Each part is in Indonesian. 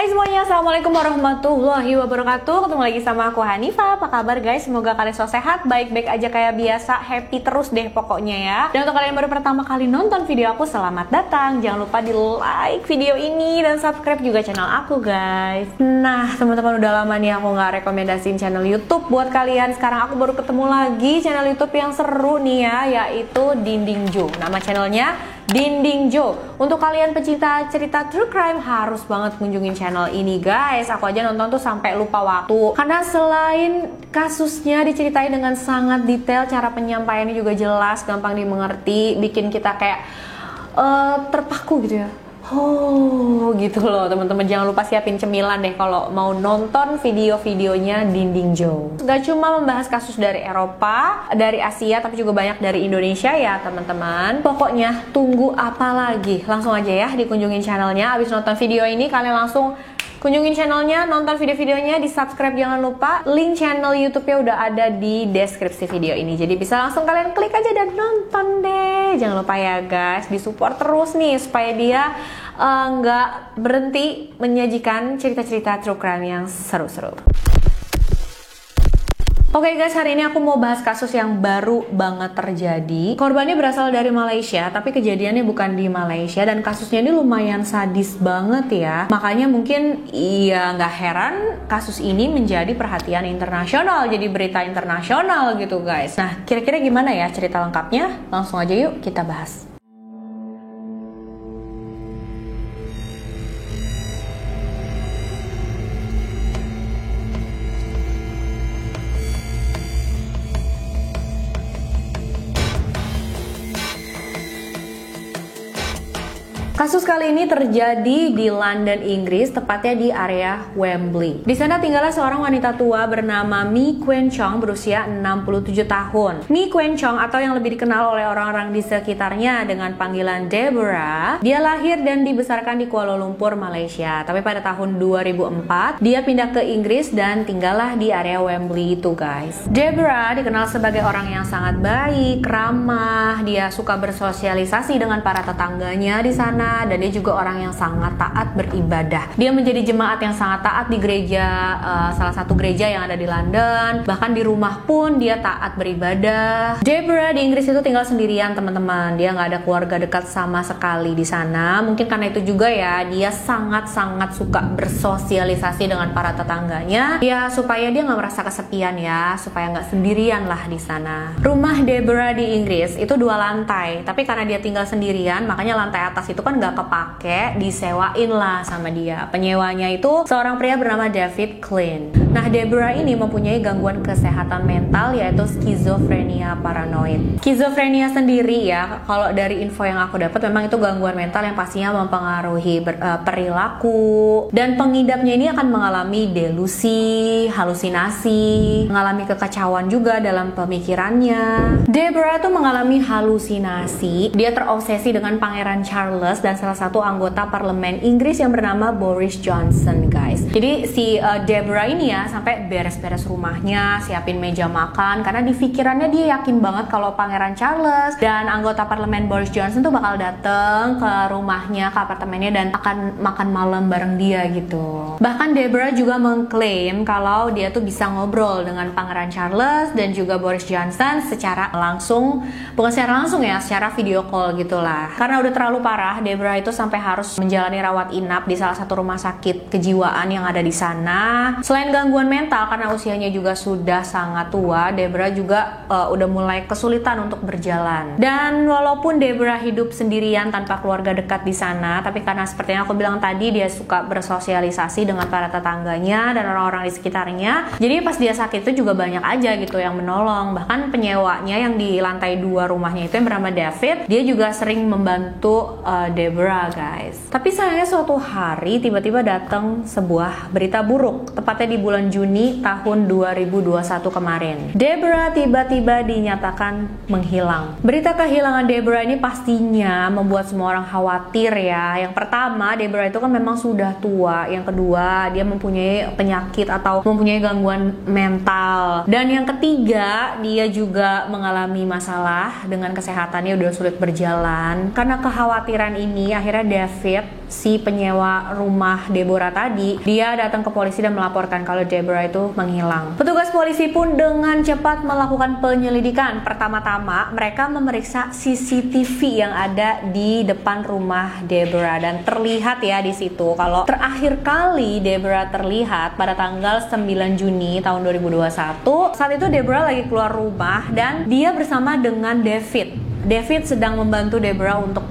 Hai semuanya, assalamualaikum warahmatullahi wabarakatuh. Ketemu lagi sama aku Hanifah. Apa kabar guys? Semoga kalian selalu sehat, baik-baik aja kayak biasa, happy terus deh pokoknya ya. Dan untuk kalian baru pertama kali nonton video aku, selamat datang. Jangan lupa di like video ini dan subscribe juga channel aku guys. Nah teman-teman, udah lama nih aku nggak rekomendasiin channel YouTube buat kalian. Sekarang aku baru ketemu lagi channel YouTube yang seru nih ya, yaitu Dinding Jo. Nama channelnya Dinding Jo. Untuk kalian pecinta cerita true crime harus banget kunjungin channel ini guys. Aku aja nonton tuh sampai lupa waktu. Karena selain kasusnya diceritain dengan sangat detail, cara penyampaiannya juga jelas, gampang dimengerti, bikin kita kayak terpaku gitu ya. Oh gitu loh teman-teman, jangan lupa siapin cemilan deh kalau mau nonton video-videonya Dinding Jo. Gak cuma membahas kasus dari Eropa, dari Asia, tapi juga banyak dari Indonesia ya teman-teman. Pokoknya tunggu apa lagi, langsung aja ya dikunjungin channelnya. Abis nonton video ini kalian langsung kunjungin channelnya, nonton video-videonya, di subscribe jangan lupa. Link channel YouTube-nya udah ada di deskripsi video ini, jadi bisa langsung kalian klik aja dan nonton deh. Jangan lupa ya guys, disupport terus nih supaya dia nggak berhenti menyajikan cerita-cerita true crime yang seru-seru. Oke guys, hari ini aku mau bahas kasus yang baru banget terjadi. Korbannya berasal dari Malaysia, tapi kejadiannya bukan di Malaysia, dan kasusnya ini lumayan sadis banget ya. Makanya mungkin ya nggak heran kasus ini menjadi perhatian internasional, jadi berita internasional gitu guys. Nah, kira-kira gimana ya cerita lengkapnya? Langsung aja yuk kita bahas. Kasus kali ini terjadi di London, Inggris, tepatnya di area Wembley. Di sana tinggallah seorang wanita tua bernama Mi Kuen Chong berusia 67 tahun. Mi Kuen Chong, atau yang lebih dikenal oleh orang-orang di sekitarnya dengan panggilan Deborah, dia lahir dan dibesarkan di Kuala Lumpur, Malaysia. Tapi pada tahun 2004, dia pindah ke Inggris dan tinggallah di area Wembley itu guys. Deborah dikenal sebagai orang yang sangat baik, ramah, dia suka bersosialisasi dengan para tetangganya di sana. Dan dia juga orang yang sangat taat beribadah. Dia menjadi jemaat yang sangat taat di gereja, salah satu gereja yang ada di London. Bahkan di rumah pun dia taat beribadah. Deborah di Inggris itu tinggal sendirian teman-teman. Dia nggak ada keluarga dekat sama sekali di sana. Mungkin karena itu juga ya, dia sangat-sangat suka bersosialisasi dengan para tetangganya. Ya supaya dia nggak merasa kesepian ya, supaya nggak sendirian lah di sana. Rumah Deborah di Inggris itu 2 lantai. Tapi karena dia tinggal sendirian, makanya lantai atas itu kan nggak kepake, disewain lah sama dia. Penyewanya itu seorang pria bernama David Klein. Nah, Deborah ini mempunyai gangguan kesehatan mental, yaitu skizofrenia paranoid. Skizofrenia sendiri ya, kalau dari info yang aku dapat, memang itu gangguan mental yang pastinya mempengaruhi perilaku, dan pengidapnya ini akan mengalami delusi, halusinasi, mengalami kekacauan juga dalam pemikirannya. Deborah tuh mengalami halusinasi. Dia terobsesi dengan Pangeran Charles dan salah satu anggota parlemen Inggris yang bernama Boris Johnson guys. Jadi si Deborah ini ya sampai beres-beres rumahnya, siapin meja makan, karena di pikirannya dia yakin banget kalau Pangeran Charles dan anggota parlemen Boris Johnson tuh bakal dateng ke rumahnya, ke apartemennya, dan akan makan malam bareng dia gitu. Bahkan Deborah juga mengklaim kalau dia tuh bisa ngobrol dengan Pangeran Charles dan juga Boris Johnson secara langsung, bukan secara langsung ya, secara video call gitulah. Karena udah terlalu parah, Deborah itu sampai harus menjalani rawat inap di salah satu rumah sakit kejiwaan yang ada di sana. Selain gangguan mental, karena usianya juga sudah sangat tua, Deborah juga udah mulai kesulitan untuk berjalan. Dan walaupun Deborah hidup sendirian tanpa keluarga dekat di sana, tapi karena seperti yang aku bilang tadi, dia suka bersosialisasi dengan para tetangganya dan orang-orang di sekitarnya. Jadi pas dia sakit itu juga banyak aja gitu yang menolong. Bahkan penyewanya yang di lantai 2 rumahnya itu yang bernama David, dia juga sering membantu Deborah guys. Tapi sayangnya suatu hari tiba-tiba datang sebuah berita buruk, tepatnya di bulan Juni tahun 2021 kemarin. Deborah tiba-tiba dinyatakan menghilang. Berita kehilangan Deborah ini pastinya membuat semua orang khawatir ya. Yang pertama, Deborah itu kan memang sudah tua. Yang kedua, dia mempunyai penyakit atau mempunyai gangguan mental. Dan yang ketiga, dia juga mengalami masalah dengan kesehatannya, udah sulit berjalan. Karena kekhawatiran ini ini akhirnya David, si penyewa rumah Deborah tadi, dia datang ke polisi dan melaporkan kalau Deborah itu menghilang. Petugas polisi pun dengan cepat melakukan penyelidikan. Pertama-tama mereka memeriksa CCTV yang ada di depan rumah Deborah dan terlihat ya di situ kalau terakhir kali Deborah terlihat pada tanggal 9 Juni tahun 2021. Saat itu Deborah lagi keluar rumah dan dia bersama dengan David. David sedang membantu Deborah untuk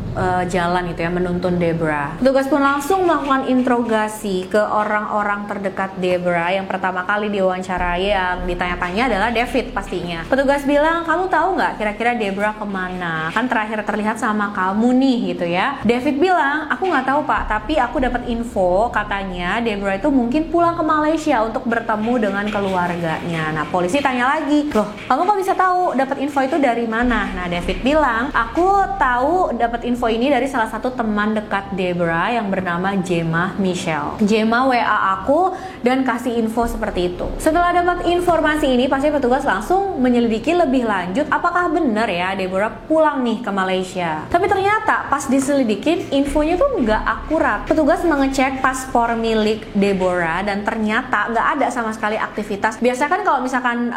jalan itu ya, menuntun Deborah. Petugas pun langsung melakukan interogasi ke orang-orang terdekat Deborah. Yang pertama kali diwawancarai yang ditanya-tanya adalah David pastinya. Petugas bilang, kamu tahu nggak kira-kira Deborah kemana? Kan terakhir terlihat sama kamu nih gitu ya. David bilang, aku nggak tahu pak, tapi aku dapat info katanya Deborah itu mungkin pulang ke Malaysia untuk bertemu dengan keluarganya. Nah polisi tanya lagi, loh kamu kok bisa tahu dapat info itu dari mana? Nah David bilang, aku tahu dapat info ini dari salah satu teman dekat Deborah yang bernama Gemma Michelle. Gemma WA aku dan kasih info seperti itu. Setelah dapat informasi ini, pasti petugas langsung menyelidiki lebih lanjut apakah benar ya Deborah pulang nih ke Malaysia. Tapi ternyata pas diselidikin infonya tuh nggak akurat. Petugas mengecek paspor milik Deborah dan ternyata nggak ada sama sekali aktivitas. Biasa kan kalau misalkan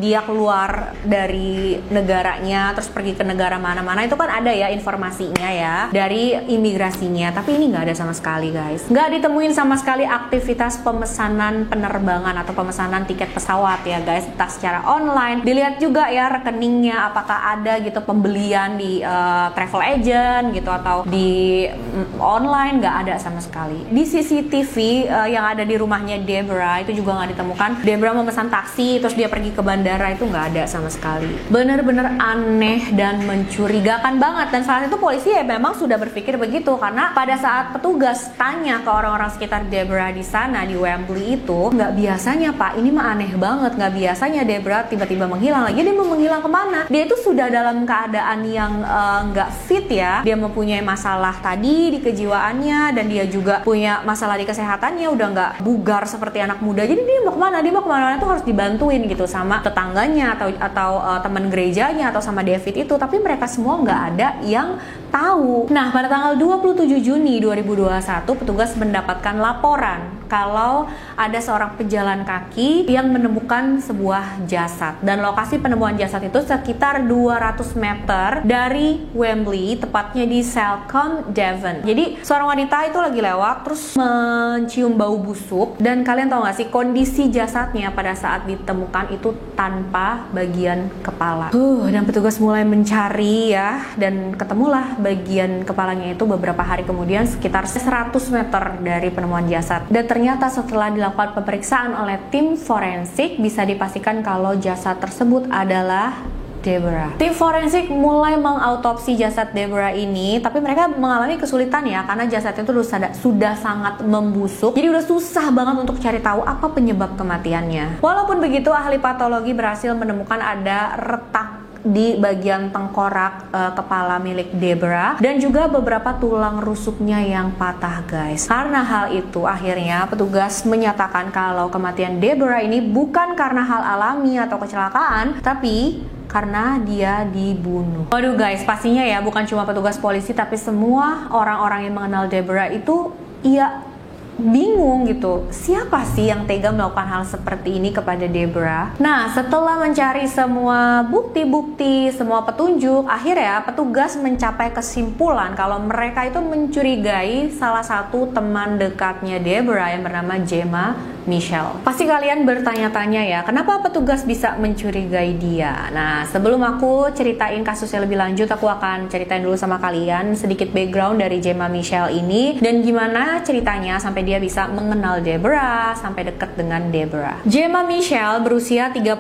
dia keluar dari negaranya terus pergi ke negara mana-mana itu kan ada ya informasinya ya dari imigrasinya, tapi ini nggak ada sama sekali guys. Nggak ditemuin sama sekali aktivitas pemesanan penerbangan atau pemesanan tiket pesawat ya guys, entah secara online. Dilihat juga ya rekeningnya apakah ada gitu pembelian di travel agent gitu atau di online, nggak ada sama sekali. Di CCTV yang ada di rumahnya Deborah itu juga nggak ditemukan Deborah memesan taksi terus dia pergi ke bandara, itu nggak ada sama sekali. Bener-bener aneh dan mencurigakan banget. Dan saat itu polisi ya memang sudah berpikir begitu, karena pada saat petugas tanya ke orang-orang sekitar Deborah di sana di Wembley itu, nggak biasanya pak, ini mah aneh banget, nggak biasanya Deborah tiba-tiba menghilang. Lagi dia mau menghilang kemana? Dia itu sudah dalam keadaan yang nggak fit ya, dia mempunyai masalah tadi di kejiwaannya dan dia juga punya masalah di kesehatannya, udah nggak bugar seperti anak muda. Jadi dia mau kemana? Dia mau kemana-mana itu harus dibantuin gitu sama tetangganya atau teman gerejanya atau sama David itu, tapi mereka semua nggak ada yang tahu. Nah, pada tanggal 27 Juni 2021, petugas mendapatkan laporan kalau ada seorang pejalan kaki yang menemukan sebuah jasad. Dan lokasi penemuan jasad itu sekitar 200 meter dari Wembley, tepatnya di Salcombe, Devon. Jadi, seorang wanita itu lagi lewat, terus mencium bau busuk. Dan kalian tahu nggak sih, kondisi jasadnya pada saat ditemukan itu tanpa bagian kepala. Dan petugas mulai mencari ya, dan ketemulah bagian kepalanya itu beberapa hari kemudian sekitar 100 meter dari penemuan jasad. Dan ternyata setelah dilakukan pemeriksaan oleh tim forensik bisa dipastikan kalau jasad tersebut adalah Deborah. Tim forensik mulai mengautopsi jasad Deborah ini, tapi mereka mengalami kesulitan ya karena jasadnya itu sudah sangat membusuk. Jadi udah susah banget untuk cari tahu apa penyebab kematiannya. Walaupun begitu, ahli patologi berhasil menemukan ada retak di bagian tengkorak kepala milik Deborah dan juga beberapa tulang rusuknya yang patah guys. Karena hal itu akhirnya petugas menyatakan kalau kematian Deborah ini bukan karena hal alami atau kecelakaan, tapi karena dia dibunuh. Waduh guys, pastinya ya bukan cuma petugas polisi tapi semua orang-orang yang mengenal Deborah itu ya bingung gitu, siapa sih yang tega melakukan hal seperti ini kepada Deborah? Nah, setelah mencari semua bukti-bukti, semua petunjuk, akhirnya petugas mencapai kesimpulan kalau mereka itu mencurigai salah satu teman dekatnya Deborah yang bernama Gemma Michelle. Pasti kalian bertanya-tanya ya, kenapa petugas bisa mencurigai dia? Nah, sebelum aku ceritain kasusnya lebih lanjut, aku akan ceritain dulu sama kalian sedikit background dari Gemma Michelle ini dan gimana ceritanya sampai dia bisa mengenal Deborah, sampai dekat dengan Deborah. Gemma Michelle berusia 38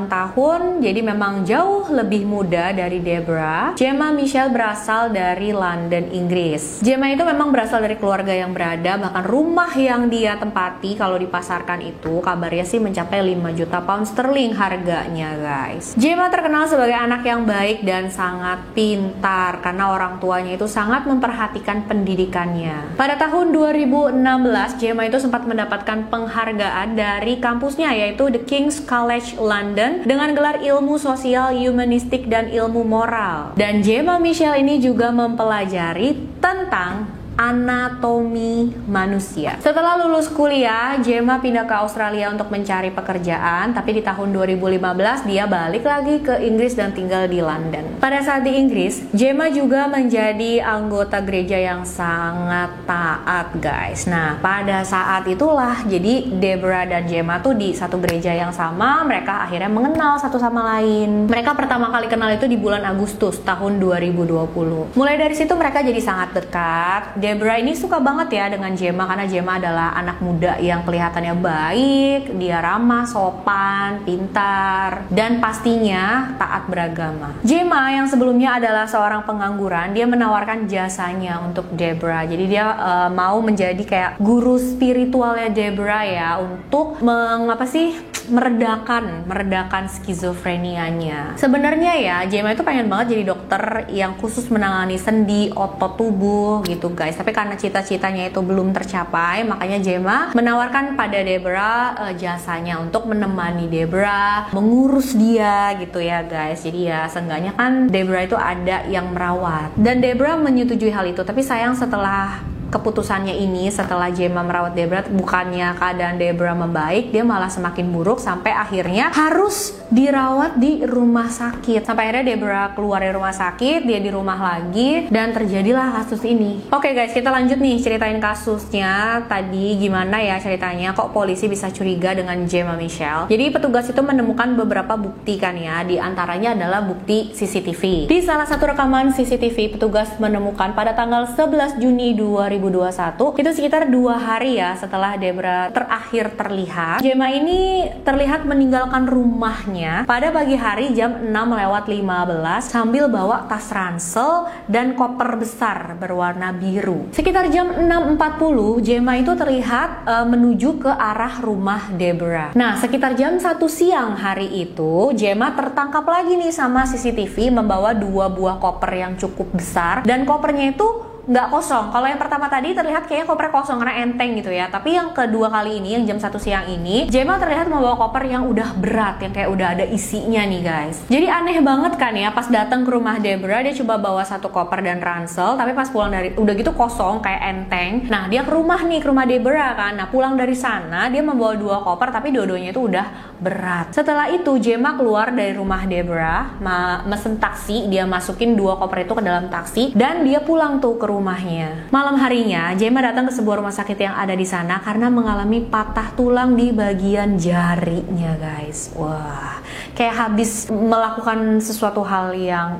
tahun, jadi memang jauh lebih muda dari Deborah. Gemma Michelle berasal dari London, Inggris. Gemma itu memang berasal dari keluarga yang berada, bahkan rumah yang dia tempati kalau dipasarkan itu kabarnya sih mencapai 5 juta pound sterling harganya guys. Gemma terkenal sebagai anak yang baik dan sangat pintar karena orang tuanya itu sangat memperhatikan pendidikannya. Pada tahun 2016 2016, Gemma itu sempat mendapatkan penghargaan dari kampusnya, yaitu The King's College London, dengan gelar ilmu sosial, humanistik, dan ilmu moral. Dan Gemma Michelle ini juga mempelajari tentang anatomi manusia. Setelah lulus kuliah, Gemma pindah ke Australia untuk mencari pekerjaan, tapi di tahun 2015 dia balik lagi ke Inggris dan tinggal di London. Pada saat di Inggris, Gemma juga menjadi anggota gereja yang sangat taat, guys. Nah, pada saat itulah jadi Deborah dan Gemma tuh di satu gereja yang sama, mereka akhirnya mengenal satu sama lain. Mereka pertama kali kenal itu di bulan Agustus tahun 2020. Mulai dari situ mereka jadi sangat dekat. Deborah ini suka banget ya dengan Gemma karena Gemma adalah anak muda yang kelihatannya baik, dia ramah, sopan, pintar, dan pastinya taat beragama. Gemma yang sebelumnya adalah seorang pengangguran, dia menawarkan jasanya untuk Deborah. Jadi dia mau menjadi kayak guru spiritualnya Deborah ya, untuk meredakan skizofrenianya. Sebenarnya ya, Gemma itu pengen banget jadi dokter yang khusus menangani sendi, otot tubuh gitu guys. Tapi karena cita-citanya itu belum tercapai, makanya Gemma menawarkan pada Deborah jasanya untuk menemani Deborah, mengurus dia gitu ya guys. Jadi ya seenggaknya kan Deborah itu ada yang merawat. Dan Deborah menyetujui hal itu, tapi sayang setelah keputusannya ini, setelah Gemma merawat Deborah, bukannya keadaan Deborah membaik, dia malah semakin buruk sampai akhirnya harus dirawat di rumah sakit. Sampai akhirnya Deborah keluar dari rumah sakit, dia di rumah lagi, dan terjadilah kasus ini. Oke guys, kita lanjut nih ceritain kasusnya. Tadi gimana ya ceritanya, kok polisi bisa curiga dengan Gemma Michelle? Jadi petugas itu menemukan beberapa bukti kan ya, di antaranya adalah bukti CCTV. Di salah satu rekaman CCTV, petugas menemukan pada tanggal 11 Juni 2021, itu sekitar 2 hari ya setelah Deborah terakhir terlihat, Gemma ini terlihat meninggalkan rumahnya pada pagi hari jam 6:15 sambil bawa tas ransel dan koper besar berwarna biru. Sekitar jam 6:40 Gemma itu terlihat menuju ke arah rumah Deborah. Nah, sekitar jam 1 siang hari itu Gemma tertangkap lagi nih sama CCTV membawa 2 buah koper yang cukup besar, dan kopernya itu nggak kosong. Kalau yang pertama tadi terlihat kayaknya koper kosong karena enteng gitu ya. Tapi yang kedua kali ini, yang jam 1 siang ini, Gemma terlihat membawa koper yang udah berat, yang kayak udah ada isinya nih guys. Jadi aneh banget kan ya, pas datang ke rumah Deborah dia coba bawa 1 koper dan ransel, tapi pas pulang dari udah gitu kosong kayak enteng. Nah, dia ke rumah Deborah kan. Nah, pulang dari sana dia membawa 2 koper tapi dua-duanya itu udah berat. Setelah itu Gemma keluar dari rumah Deborah, mesen taksi, dia masukin 2 koper itu ke dalam taksi dan dia pulang tuh ke rumahnya. Malam harinya, Gemma datang ke sebuah rumah sakit yang ada di sana karena mengalami patah tulang di bagian jarinya, guys. Wah, kayak habis melakukan sesuatu hal yang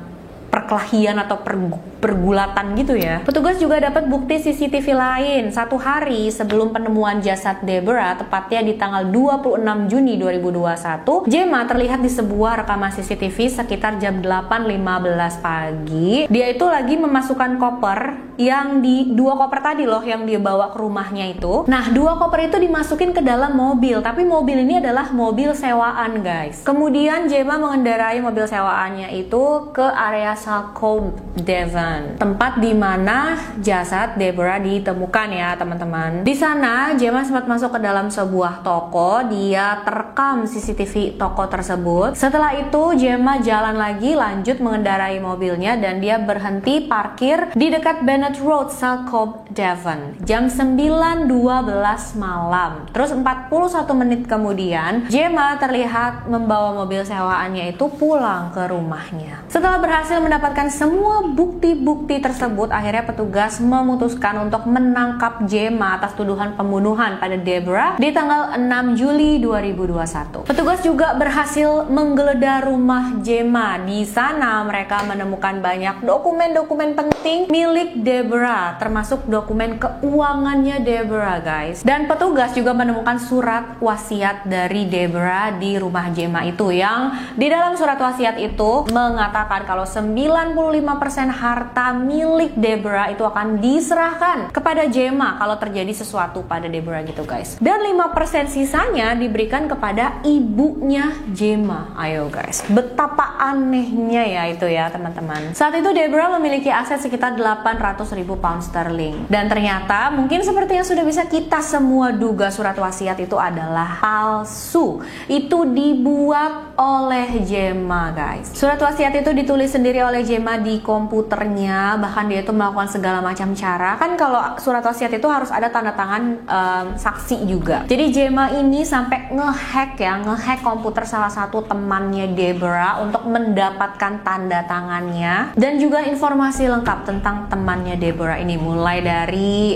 perkelahian atau pergulatan gitu ya. Petugas juga dapat bukti CCTV lain. 1 hari sebelum penemuan jasad Deborah, tepatnya di tanggal 26 Juni 2021, Gemma terlihat di sebuah rekaman CCTV sekitar jam 8:15 pagi. Dia itu lagi memasukkan koper yang di 2 koper tadi loh yang dia bawa ke rumahnya itu. Nah, 2 koper itu dimasukin ke dalam mobil, tapi mobil ini adalah mobil sewaan, guys. Kemudian Gemma mengendarai mobil sewaannya itu ke area Salcombe, Devon, tempat di mana jasad Deborah ditemukan ya teman-teman. Di sana Gemma sempat masuk ke dalam sebuah toko, dia terekam CCTV toko tersebut. Setelah itu Gemma jalan lagi, lanjut mengendarai mobilnya dan dia berhenti parkir di dekat Bennett Road, Salcombe, Devon, jam 9:12 malam. Terus 41 menit kemudian Gemma terlihat membawa mobil sewaannya itu pulang ke rumahnya. Setelah berhasil mendapatkan semua bukti-bukti tersebut, akhirnya petugas memutuskan untuk menangkap Gemma atas tuduhan pembunuhan pada Deborah di tanggal 6 Juli 2021. Petugas juga berhasil menggeledah rumah Gemma. Di sana mereka menemukan banyak dokumen-dokumen penting milik Deborah, termasuk dokumen keuangannya Deborah, guys. Dan petugas juga menemukan surat wasiat dari Deborah di rumah Gemma itu, yang di dalam surat wasiat itu mengatakan kalau 95% harta harta milik Deborah itu akan diserahkan kepada Gemma kalau terjadi sesuatu pada Deborah gitu guys. Dan 5% sisanya diberikan kepada ibunya Gemma. Ayo guys, betapa anehnya ya itu ya teman-teman. Saat itu Deborah memiliki aset sekitar 800.000 pound sterling. Dan ternyata mungkin seperti yang sudah bisa kita semua duga, surat wasiat itu adalah palsu. Itu dibuat oleh Gemma guys. Surat wasiat itu ditulis sendiri oleh Gemma di komputernya, bahkan dia itu melakukan segala macam cara. Kan kalau surat wasiat itu harus ada tanda tangan saksi juga. Jadi Gemma ini sampai ngehack komputer salah satu temannya Deborah untuk mendapatkan tanda tangannya dan juga informasi lengkap tentang temannya Deborah ini, mulai dari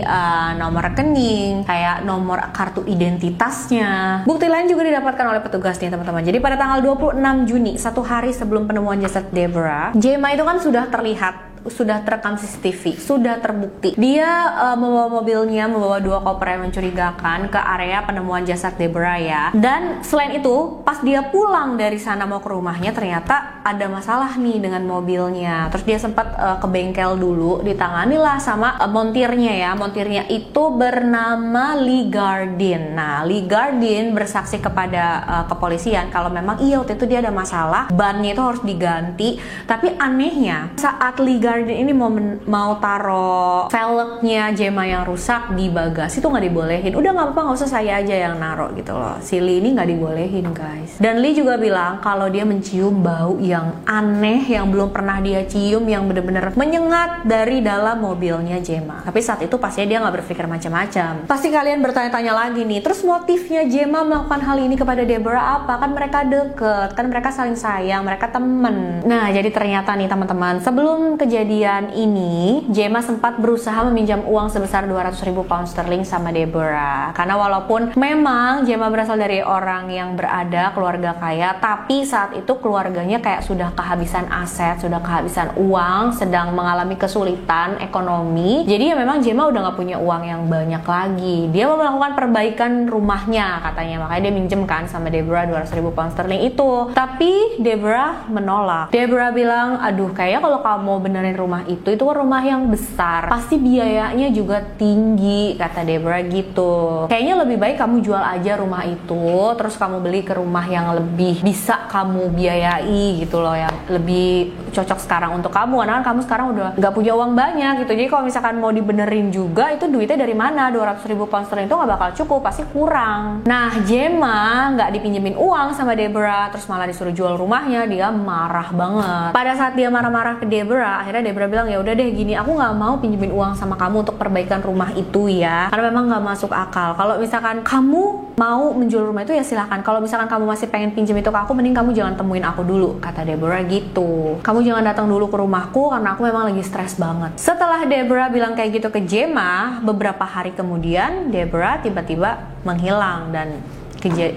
nomor rekening, kayak nomor kartu identitasnya. Bukti lain juga didapatkan oleh petugas nih teman-teman. Jadi pada tanggal 26 Juni, satu hari sebelum penemuan jasad Deborah, Gemma itu kan sudah terlihat, sudah terekam CCTV, sudah terbukti. Dia membawa mobilnya, membawa 2 koper yang mencurigakan ke area penemuan jasad Deborah ya. Dan selain itu, pas dia pulang dari sana mau ke rumahnya, ternyata ada masalah nih dengan mobilnya. Terus dia sempat ke bengkel dulu, ditanganilah sama montirnya ya. Montirnya itu bernama Lee Gardin. Nah, Lee Gardin bersaksi kepada kepolisian kalau memang iya waktu itu dia ada masalah, bannya itu harus diganti. Tapi anehnya, saat Lee Gardin ini mau taruh velgnya Gemma yang rusak di bagasi itu nggak dibolehin. Udah nggak apa-apa, nggak usah saya aja yang naruh gitu loh. Si Lee ini nggak dibolehin guys. Dan Lee juga bilang kalau dia mencium bau yang aneh yang belum pernah dia cium, yang bener-bener menyengat dari dalam mobilnya Gemma. Tapi saat itu pastinya dia nggak berpikir macam-macam. Pasti kalian bertanya-tanya lagi nih, terus motifnya Gemma melakukan hal ini kepada Deborah apa? Kan mereka deket, kan mereka saling sayang, mereka temen. Nah jadi ternyata nih teman-teman, sebelum kejadian ini, Gemma sempat berusaha meminjam uang sebesar 200.000 pound sterling sama Deborah. Karena walaupun memang Gemma berasal dari orang yang berada, keluarga kaya, tapi saat itu keluarganya kayak sudah kehabisan aset, sudah kehabisan uang, sedang mengalami kesulitan ekonomi. Jadi ya memang Gemma udah gak punya uang yang banyak lagi. Dia mau melakukan perbaikan rumahnya katanya, makanya dia minjemkan sama Deborah 200.000 pound sterling itu. Tapi Deborah menolak. Deborah bilang, aduh kayaknya kalau kamu benerin rumah itu kan rumah yang besar, pasti biayanya juga tinggi, kata Deborah gitu. Kayaknya lebih baik kamu jual aja rumah itu, terus kamu beli ke rumah yang lebih bisa kamu biayai gitu loh, yang lebih cocok sekarang untuk kamu. Karena kan kamu sekarang udah nggak punya uang banyak gitu. Jadi kalau misalkan mau dibenerin juga, itu duitnya dari mana? 200.000 pound sterling itu nggak bakal cukup, pasti kurang. Nah Gemma nggak dipinjemin uang sama Deborah, terus malah disuruh jual rumahnya. Dia marah banget. Pada saat dia marah-marah ke Deborah, akhirnya Deborah bilang, ya udah deh gini, aku nggak mau pinjemin uang sama kamu untuk perbaikan rumah itu ya, karena memang nggak masuk akal. Kalau misalkan kamu mau menjual rumah itu ya silahkan. Kalau misalkan kamu masih pengen pinjem itu ke aku, mending kamu jangan temuin aku dulu, kata Deborah gitu. Kamu jangan datang dulu ke rumahku karena aku memang lagi stres banget. Setelah Deborah bilang kayak gitu ke Gemma, beberapa hari kemudian Deborah tiba-tiba menghilang dan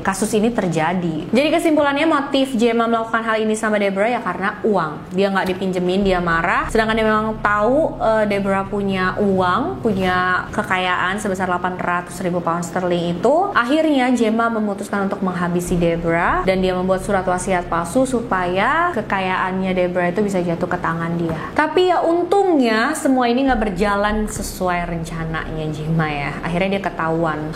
kasus ini terjadi. Jadi kesimpulannya, motif Gemma melakukan hal ini sama Deborah ya karena uang. Dia nggak dipinjemin, dia marah. Sedangkan dia memang tahu Deborah punya uang, punya kekayaan sebesar 800.000 pound sterling itu. Akhirnya Gemma memutuskan untuk menghabisi Deborah dan dia membuat surat wasiat palsu supaya kekayaannya Deborah itu bisa jatuh ke tangan dia. Tapi ya untungnya semua ini nggak berjalan sesuai rencananya Gemma ya. Akhirnya dia ketahuan.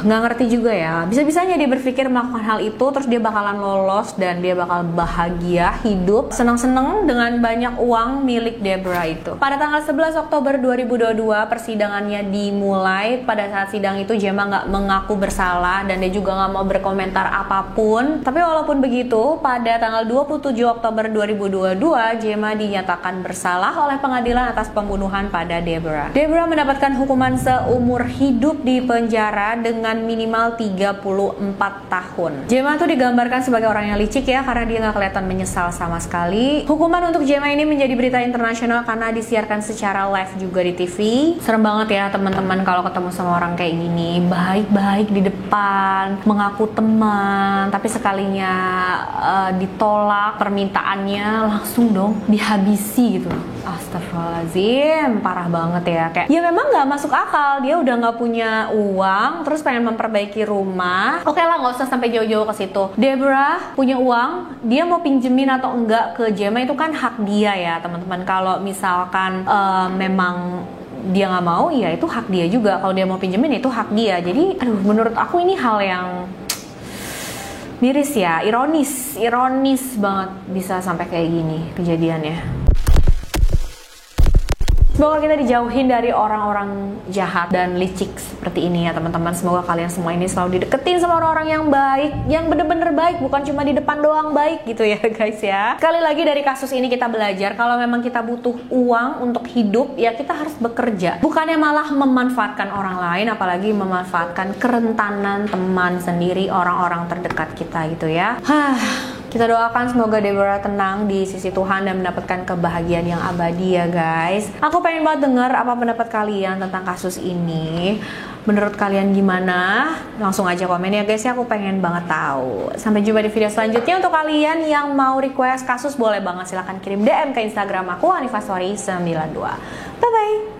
Nggak ngerti juga ya. Bisa-bisanya dia berpikir melakukan hal itu terus dia bakalan lolos dan dia bakal bahagia hidup senang-senang dengan banyak uang milik Deborah itu. Pada tanggal 11 Oktober 2022 persidangannya dimulai. Pada saat sidang itu Gemma nggak mengaku bersalah dan dia juga nggak mau berkomentar apapun. Tapi walaupun begitu, pada tanggal 27 Oktober 2022 Gemma dinyatakan bersalah oleh pengadilan atas pembunuhan pada Deborah. Deborah mendapatkan hukuman seumur hidup di penjara dengan minimal 34 tahun. Gemma tuh digambarkan sebagai orang yang licik ya, karena dia nggak kelihatan menyesal sama sekali. Hukuman untuk Gemma ini menjadi berita internasional karena disiarkan secara live juga di TV. Serem banget ya teman-teman kalau ketemu sama orang kayak gini, baik-baik di depan, mengaku teman, tapi sekalinya ditolak permintaannya langsung dong dihabisi gitu. Astagfirullahaladzim, parah banget ya. Kayak ya memang nggak masuk akal, dia udah nggak punya uang terus pengen memperbaiki rumah. Oke lah, nggak usah sampai jauh-jauh ke situ. Deborah punya uang, dia mau pinjemin atau enggak ke Gemma itu kan hak dia ya teman-teman. Kalau misalkan memang dia nggak mau, ya itu hak dia juga. Kalau dia mau pinjemin itu hak dia. Jadi, aduh, menurut aku ini hal yang miris ya, ironis banget bisa sampai kayak gini kejadiannya. Semoga kita dijauhin dari orang-orang jahat dan licik seperti ini ya teman-teman. Semoga kalian semua ini selalu dideketin sama orang-orang yang baik, yang bener-bener baik, bukan cuma di depan doang baik gitu ya guys ya. Sekali lagi dari kasus ini kita belajar kalau memang kita butuh uang untuk hidup, ya kita harus bekerja. Bukannya malah memanfaatkan orang lain, apalagi memanfaatkan kerentanan teman sendiri, orang-orang terdekat kita gitu ya. Kita doakan semoga Deborah tenang di sisi Tuhan dan mendapatkan kebahagiaan yang abadi ya guys. Aku pengen banget denger apa pendapat kalian tentang kasus ini. Menurut kalian gimana? Langsung aja komen ya guys ya, aku pengen banget tahu. Sampai jumpa di video selanjutnya. Untuk kalian yang mau request kasus boleh banget silahkan kirim DM ke Instagram aku, Hanifah Story 92. Bye bye.